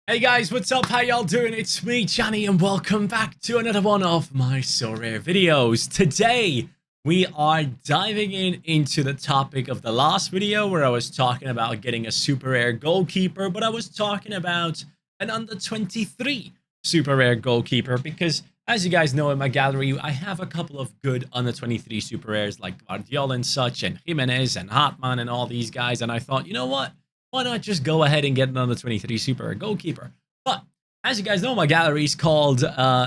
Hey guys, what's up? How y'all doing? It's me, Johnny, and welcome back to another one of my Sorare videos. Today, we are diving into the topic of the last video where I was talking about getting a super rare goalkeeper, but I was talking about an under 23 super rare goalkeeper because, as you guys know, in my gallery, I have a couple of good under 23 super rares like Guardiola and such, and Jimenez and Hartman and all these guys, and I thought, you know what? Why not just go ahead and get an under 23 super goalkeeper? But as you guys know, my gallery is called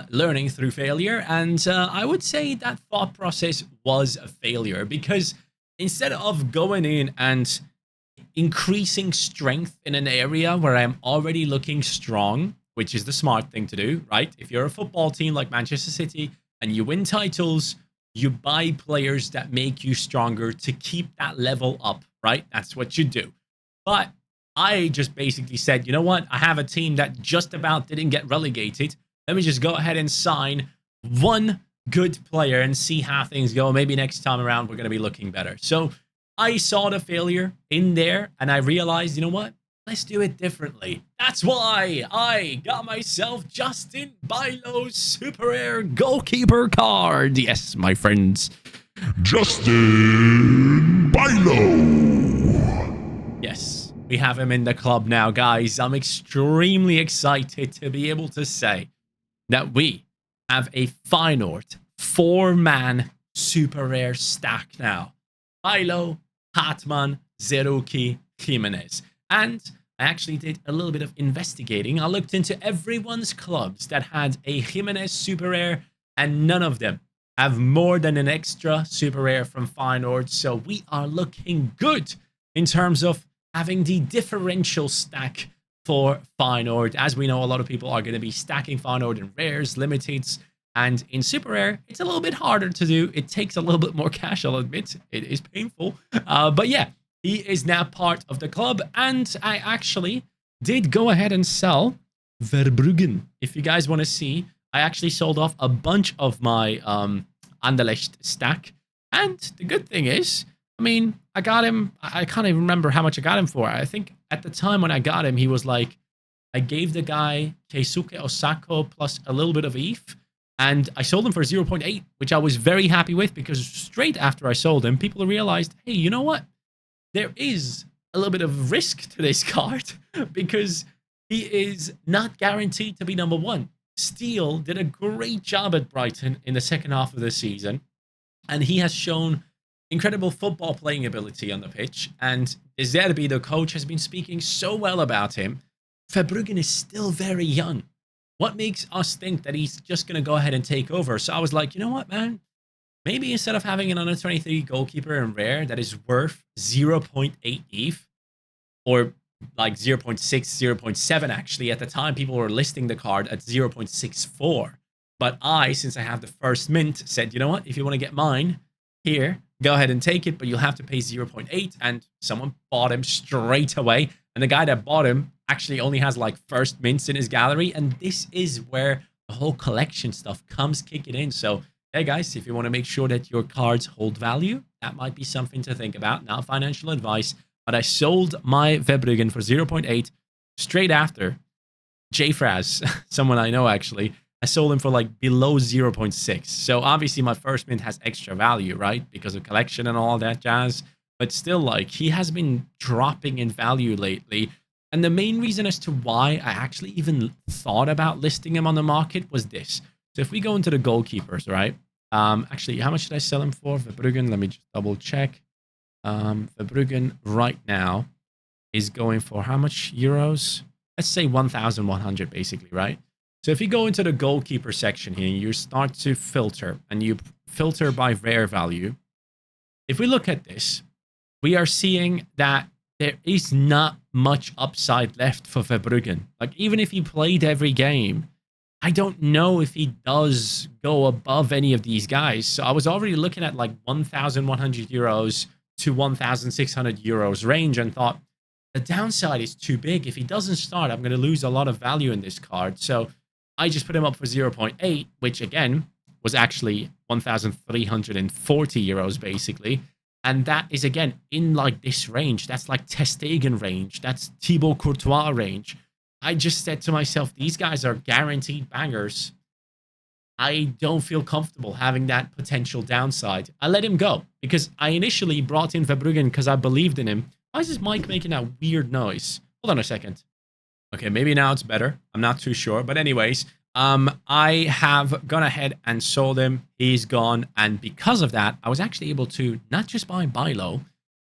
Learning Through Failure, and I would say that thought process was a failure because instead of going in and increasing strength in an area where I'm already looking strong, which is the smart thing to do, right? If you're a football team like Manchester City and you win titles, you buy players that make you stronger to keep that level up, right? That's what you do. But I just basically said, you know what? I have a team that just about didn't get relegated. Let me just go ahead and sign one good player and see how things go. Maybe next time around, we're going to be looking better. So I saw the failure in there and I realized, you know what? Let's do it differently. That's why I got myself Justin Bylo's Super Rare Goalkeeper card. Yes, my friends. Justin Bylo. Yes, we have him in the club now, guys. I'm extremely excited to be able to say that we have a Feyenoord 4-man super rare stack now. Bylo, Hartman, Zerouki, Jimenez. And I actually did a little bit of investigating. I looked into everyone's clubs that had a Jimenez super rare, and none of them have more than an extra super rare from Feyenoord. So we are looking good in terms of having the differential stack for Feyenoord. As we know, a lot of people are going to be stacking Feyenoord in rares, limiteds, and in super rare, it's a little bit harder to do. It takes a little bit more cash, I'll admit. It is painful. But yeah, he is now part of the club, and I actually did go ahead and sell Verbruggen. If you guys want to see, I actually sold off a bunch of my Anderlecht stack, and the good thing is, I mean, I got him. I can't even remember how much I got him for. I think at the time when I got him, he was like, I gave the guy Keisuke Osako plus a little bit of ETH, and I sold him for 0.8, which I was very happy with because straight after I sold him, people realized, hey, you know what? There is a little bit of risk to this card because he is not guaranteed to be number one. Steele did a great job at Brighton in the second half of the season, and he has shown incredible football playing ability on the pitch, and De Zerbi, the coach, has been speaking so well about him. Verbruggen is still very young. What makes us think that he's just going to go ahead and take over? So I was like, you know what, man? Maybe instead of having an under 23 goalkeeper in rare that is worth 0.8 ETH, or like 0.6, 0.7 actually, at the time people were listing the card at 0.64. But I, since I have the first mint, said, you know what? If you want to get mine, here, go ahead and take it, but you'll have to pay 0.8, and someone bought him straight away. And the guy that bought him actually only has like first mints in his gallery, and this is where the whole collection stuff comes kicking in. So, hey guys, if you want to make sure that your cards hold value, that might be something to think about. Not financial advice, but I sold my Verbruggen for 0.8 straight after Jay Fraz, someone I know actually. I sold him for like below 0.6. So obviously my first mint has extra value, right? Because of collection and all that jazz. But still, like, he has been dropping in value lately. And the main reason as to why I actually even thought about listing him on the market was this. So if we go into the goalkeepers, right? Actually, how much did I sell him for? Verbruggen, let me just double check. Verbruggen right now is going for how much euros? Let's say 1,100 basically, right? So if you go into the goalkeeper section here, you start to filter, and you filter by rare value. If we look at this, we are seeing that there is not much upside left for Verbruggen. Like, even if he played every game, I don't know if he does go above any of these guys. So I was already looking at like 1,100 euros to 1,600 euros range and thought, the downside is too big. If he doesn't start, I'm going to lose a lot of value in this card. So I just put him up for 0.8, which again was actually 1,340 euros basically. And that is, again, in like this range. That's like Ter Stegen range. That's Thibaut Courtois range. I just said to myself, these guys are guaranteed bangers. I don't feel comfortable having that potential downside. I let him go because I initially brought in Verbruggen because I believed in him. Why is this mic making that weird noise? Hold on a second. Okay, maybe now it's better. I'm not too sure. But anyways, I have gone ahead and sold him. He's gone. And because of that, I was actually able to not just buy low,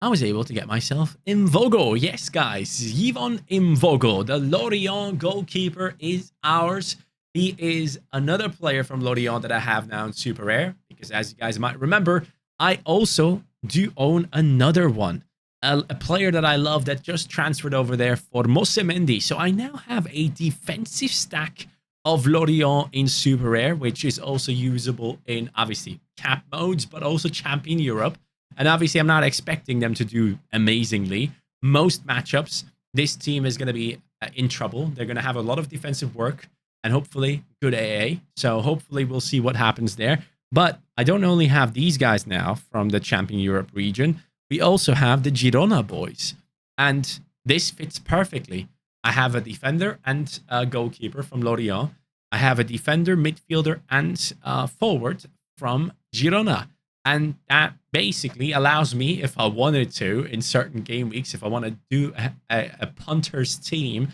I was able to get myself Mvogo. Yes, guys. Yvon Mvogo, the Lorient goalkeeper, is ours. He is another player from Lorient that I have now in Super Rare. Because as you guys might remember, I also do own another one. A player that I love that just transferred over there for Mosemendi. So I now have a defensive stack of Lorient in Super Rare, which is also usable in, obviously, cap modes, but also Champion Europe. And obviously, I'm not expecting them to do amazingly. Most matchups, this team is going to be in trouble. They're going to have a lot of defensive work and hopefully good AA. So hopefully we'll see what happens there. But I don't only have these guys now from the Champion Europe region. We also have the Girona boys. And this fits perfectly. I have a defender and a goalkeeper from Lorient. I have a defender, midfielder, and forward from Girona. And that basically allows me, if I wanted to, in certain game weeks, if I want to do a punter's team,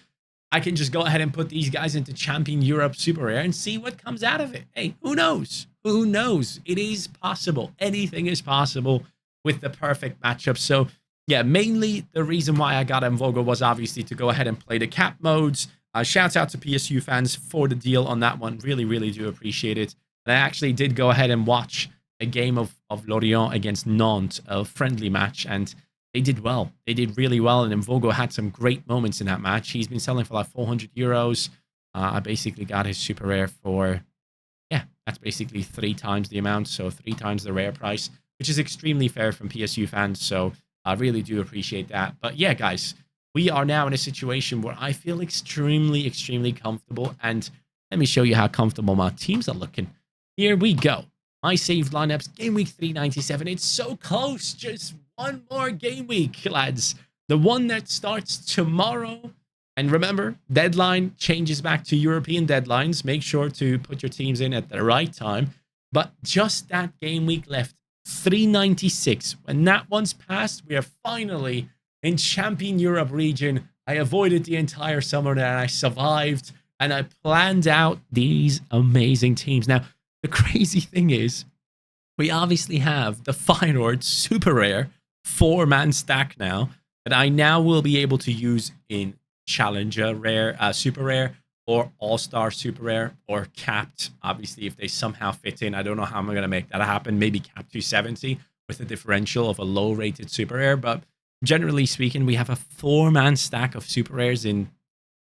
I can just go ahead and put these guys into Champion Europe Super Rare and see what comes out of it. Hey, who knows? Who knows? It is possible. Anything is possible with the perfect matchup. So, yeah, mainly the reason why I got Mvogo was obviously to go ahead and play the cap modes. Shouts out to PSU fans for the deal on that one. Really, really do appreciate it. And I actually did go ahead and watch a game of Lorient against Nantes, a friendly match, and they did well. They did really well, and Mvogo had some great moments in that match. He's been selling for like 400 euros. I basically got his super rare for, yeah, that's basically 3 times the amount, so 3 times the rare price, which is extremely fair from PSU fans, so I really do appreciate that. But yeah, guys, we are now in a situation where I feel extremely, extremely comfortable, and let me show you how comfortable my teams are looking. Here we go. My saved lineups, game week 397. It's so close. Just one more game week, lads. The one that starts tomorrow. And remember, deadline changes back to European deadlines. Make sure to put your teams in at the right time. But just that game week left, 396. When that one's passed, we are finally in Champion Europe region. I avoided the entire summer and I survived. And I planned out these amazing teams. Now, the crazy thing is, we obviously have the Feyenoord Super Rare 4-man stack now that I now will be able to use in Challenger Rare, Super Rare, or All-Star Super Rare, or Capped. Obviously, if they somehow fit in, I don't know how I'm going to make that happen. Maybe Cap 270 with a differential of a low-rated Super Rare. But generally speaking, we have a 4-man stack of Super Rares in.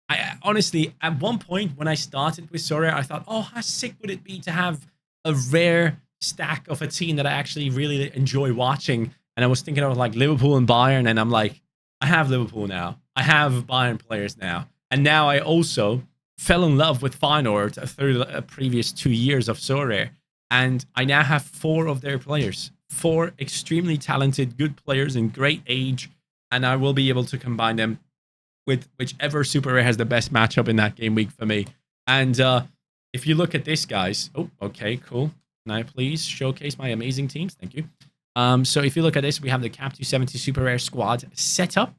I honestly, at one point when I started with Sorare, I thought, oh, how sick would it be to have a rare stack of a team that I actually really enjoy watching. And I was thinking of like Liverpool and Bayern, and I'm like, I have Liverpool now. I have Bayern players now. And now I also fell in love with Feyenoord through the previous 2 years of Sorare. And I now have 4 of their players. 4 extremely talented, good players in great age. And I will be able to combine them with whichever Super Rare has the best matchup in that game week for me. And if you look at this, guys. Oh, okay, cool. Can I please showcase my amazing teams? Thank you. So if you look at this, we have the Cap 270 Super Rare squad set up.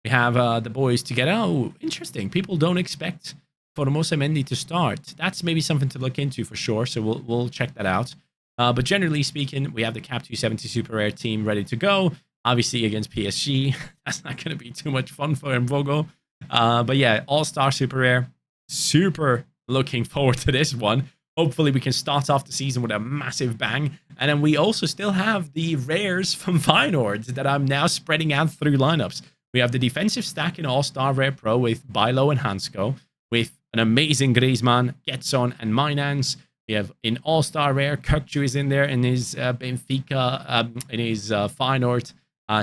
We have the boys together. Oh, interesting. People don't expect Formosa Mendy to start. That's maybe something to look into for sure. So we'll check that out. But generally speaking, we have the Cap 270 Super Rare team ready to go. Obviously against PSG. That's not going to be too much fun for Mvogo. But yeah, All-Star Super Rare. Super looking forward to this one. Hopefully we can start off the season with a massive bang. And then we also still have the rares from Feyenoord that I'm now spreading out through lineups. We have the defensive stack in All-Star Rare Pro with Bijlo and Hansko, with an amazing Griezmann, Getson, and Mainans. We have in All-Star Rare, Kökçü is in there in his Benfica, in his Feyenoord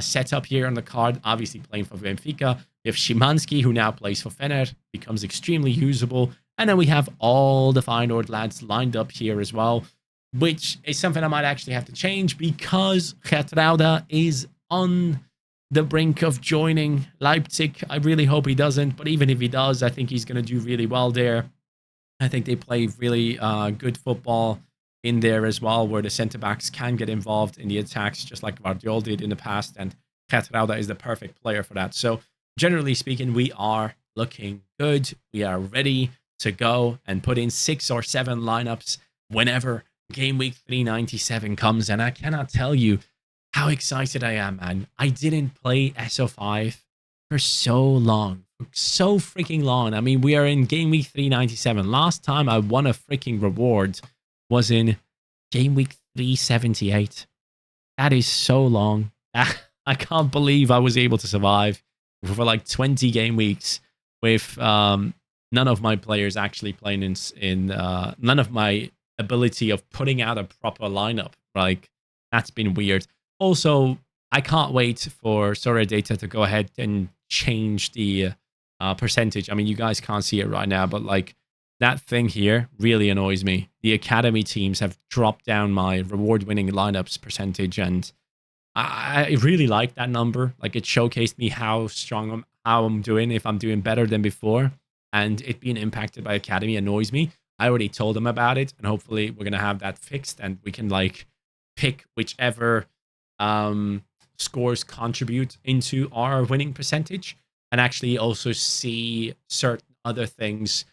setup here on the card, obviously playing for Benfica. We have Szymanski, who now plays for Fener, becomes extremely usable. And then we have all the Feyenoord lads lined up here as well, which is something I might actually have to change because Gertruida is the brink of joining Leipzig. I really hope he doesn't, but even if he does, I think he's going to do really well there. I think they play really good football in there as well, where the centre backs can get involved in the attacks, just like Guardiola did in the past. And Getrauda is the perfect player for that. So, generally speaking, we are looking good. We are ready to go and put in 6 or 7 lineups whenever game week 397 comes. And I cannot tell you how excited I am, man. I didn't play SO5 for so long. So freaking long. I mean, we are in game week 397. Last time I won a freaking reward was in game week 378. That is so long. I can't believe I was able to survive for like 20 game weeks with none of my players actually playing in none of my ability of putting out a proper lineup. Like, that's been weird. Also, I can't wait for Sorare data to go ahead and change the percentage. I mean, you guys can't see it right now, but like that thing here really annoys me. The academy teams have dropped down my reward-winning lineups percentage, and I really like that number. Like, it showcased me how strong how I'm doing, if I'm doing better than before, and it being impacted by academy annoys me. I already told them about it, and hopefully we're gonna have that fixed, and we can like pick whichever scores contribute into our winning percentage, and actually also see certain other things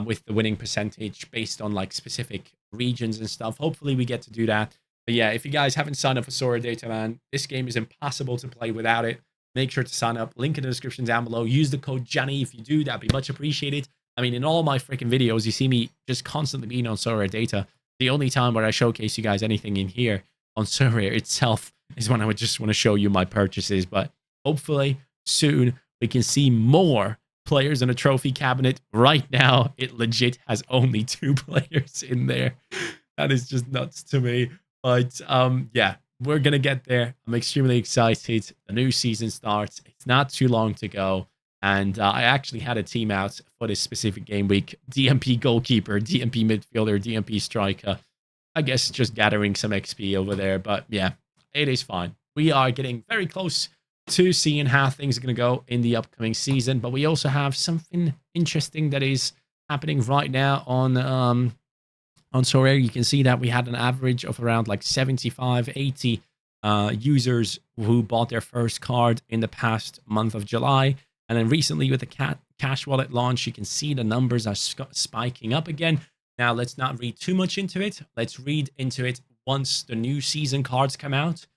with the winning percentage based on like specific regions and stuff. Hopefully we get to do that. But yeah, if you guys haven't signed up for Sorare Data, man, this game is impossible to play without it. Make sure to sign up. Link in the description down below. Use the code Johnny if you do. That'd be much appreciated. I mean, in all my freaking videos, you see me just constantly being on Sorare Data. The only time where I showcase you guys anything in here on Sorare itself is when I would just want to show you my purchases. But hopefully soon we can see more players in a trophy cabinet. Right now, it legit has only 2 players in there. That is just nuts to me. But yeah, we're going to get there. I'm extremely excited. The new season starts. It's not too long to go. And I actually had a team out for this specific game week. DMP goalkeeper, DMP midfielder, DMP striker. I guess just gathering some XP over there. But yeah, it is fine. We are getting very close to seeing how things are going to go in the upcoming season. But we also have something interesting that is happening right now on Sorare. You can see that we had an average of around like 75, 80 users who bought their first card in the past month of July. And then recently with the cash wallet launch, you can see the numbers are spiking up again. Now, let's not read too much into it. Let's read into it once the new season cards come out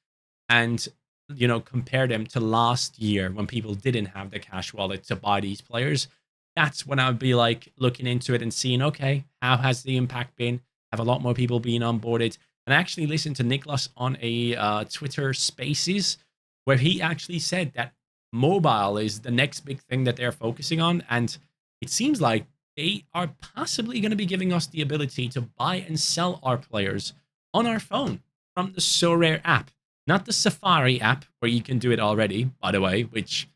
and, you know, compare them to last year when people didn't have the cash wallet to buy these players. That's when I would be like looking into it and seeing, okay, how has the impact been? Have a lot more people being onboarded? And I actually listened to Niklas on a Twitter Spaces where he actually said that mobile is the next big thing that they're focusing on. And it seems like they are possibly going to be giving us the ability to buy and sell our players on our phone from the Sorare app, not the Safari app where you can do it already, by the way, which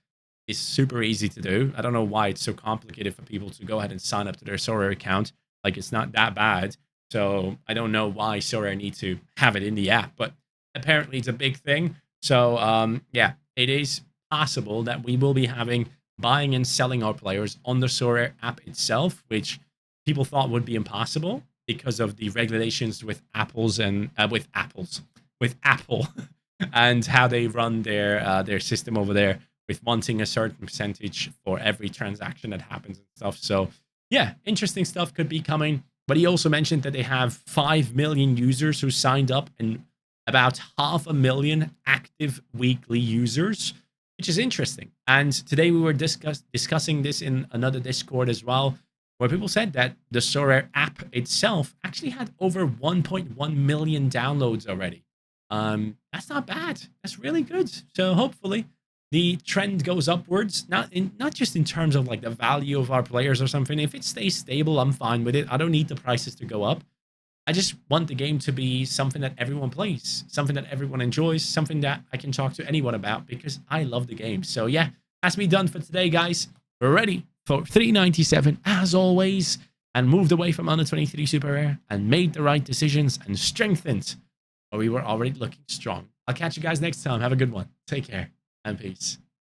is super easy to do. I don't know why it's so complicated for people to go ahead and sign up to their Sorare account. Like, it's not that bad. So I don't know why Sorare need to have it in the app, but apparently it's a big thing. So yeah, it is possible that we will be having buying and selling our players on the Sorare app itself, which people thought would be impossible because of the regulations with Apple and how they run their system over there, with wanting a certain percentage for every transaction that happens and stuff. So yeah, interesting stuff could be coming. But he also mentioned that they have 5 million users who signed up and about 500,000 active weekly users, which is interesting. And today we were discussing this in another Discord as well, where people said that the Sorare app itself actually had over 1.1 million downloads already. That's not bad. That's really good. So hopefully the trend goes upwards, not just in terms of like the value of our players or something. If it stays stable, I'm fine with it. I don't need the prices to go up. I just want the game to be something that everyone plays, something that everyone enjoys, something that I can talk to anyone about because I love the game. So yeah, that's me done for today, guys. We're ready for 397 as always, and moved away from under 23 super rare and made the right decisions and strengthened where we were already looking strong. I'll catch you guys next time. Have a good one. Take care. and peace.